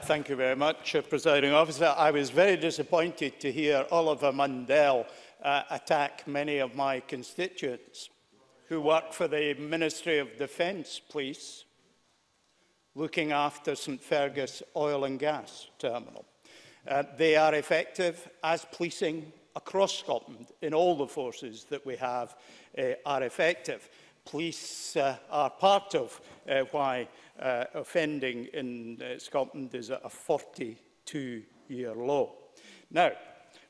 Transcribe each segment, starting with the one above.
Thank you very much, Presiding Officer. I was very disappointed to hear Oliver Mundell attack many of my constituents who work for the Ministry of Defence Police, looking after St Fergus oil and gas terminal. They are effective as policing across Scotland in all the forces that we have are effective. Police are part of why offending in Scotland is at a 42-year low. Now,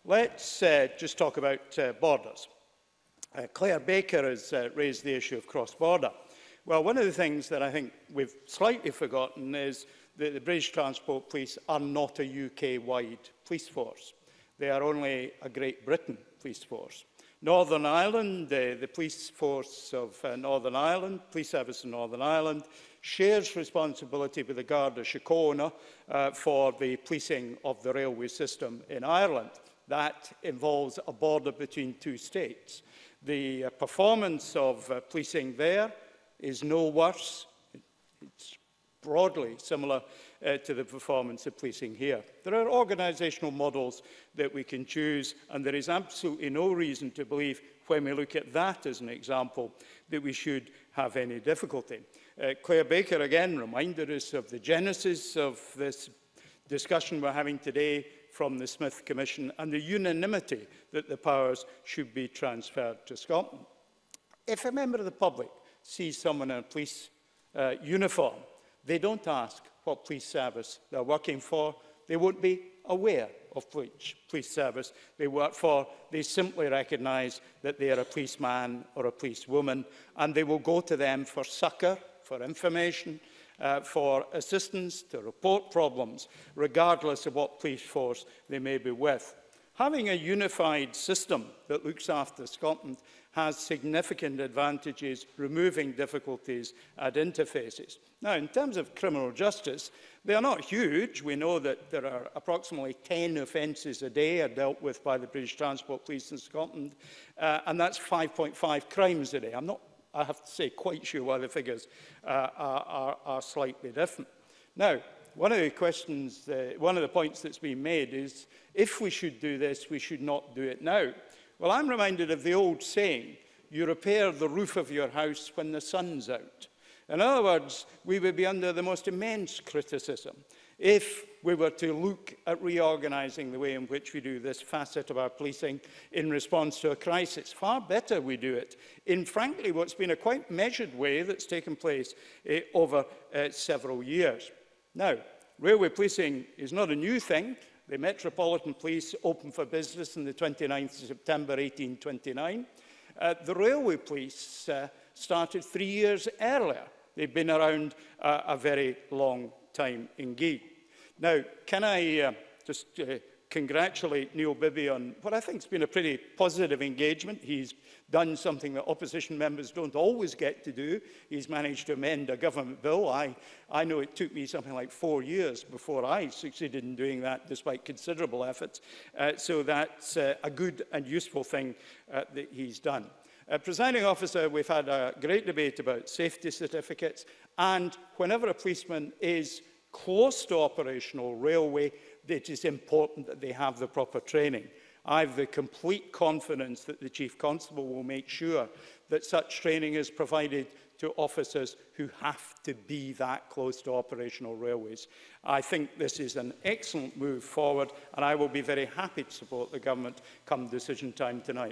let's just talk about borders. Claire Baker has raised the issue of cross-border. Well, one of the things that I think we've slightly forgotten is that the British Transport Police are not a UK-wide police force. They are only a Great Britain police force. Northern Ireland, the police force of Northern Ireland, Police Service in Northern Ireland, shares responsibility with the Garda Síochána for the policing of the railway system in Ireland. That involves a border between two states. The performance of policing there is no worse. It's broadly similar to the performance of policing here. There are organisational models that we can choose, and there is absolutely no reason to believe, when we look at that as an example, that we should have any difficulty. Claire Baker again reminded us of the genesis of this discussion we're having today from the Smith Commission and the unanimity that the powers should be transferred to Scotland. If a member of the public sees someone in a police uniform, they don't ask what police service they're working for. They won't be aware of which police service they work for. They simply recognise that they are a policeman or a policewoman, and they will go to them for succour, for information, for assistance, to report problems, regardless of what police force they may be with. Having a unified system that looks after Scotland has significant advantages, removing difficulties at interfaces. Now, in terms of criminal justice, they are not huge. We know that there are approximately 10 offences a day are dealt with by the British Transport Police in Scotland, and that's 5.5 crimes a day. I'm not, I have to say, quite sure why the figures are slightly different. Now, one of the questions, one of the points that's been made is, if we should do this, we should not do it now. Well, I'm reminded of the old saying, you repair the roof of your house when the sun's out. In other words, we would be under the most immense criticism if we were to look at reorganising the way in which we do this facet of our policing in response to a crisis. Far better we do it in, frankly, what's been a quite measured way that's taken place over several years. Now, railway policing is not a new thing. The Metropolitan Police opened for business on the 29th of September 1829. The Railway Police started 3 years earlier. They've been around a very long time indeed. Now, can I just congratulate Neil Bibby on what I think has been a pretty positive engagement. He's done something that opposition members don't always get to do. He's managed to amend a government bill. I know it took me something like 4 years before I succeeded in doing that, despite considerable efforts. So that's a good and useful thing that he's done. Presiding Officer, we've had a great debate about safety certificates, and whenever a policeman is close to operational railway, it is important that they have the proper training. I have the complete confidence that the Chief Constable will make sure that such training is provided to officers who have to be that close to operational railways. I think this is an excellent move forward, and I will be very happy to support the Government come decision time tonight.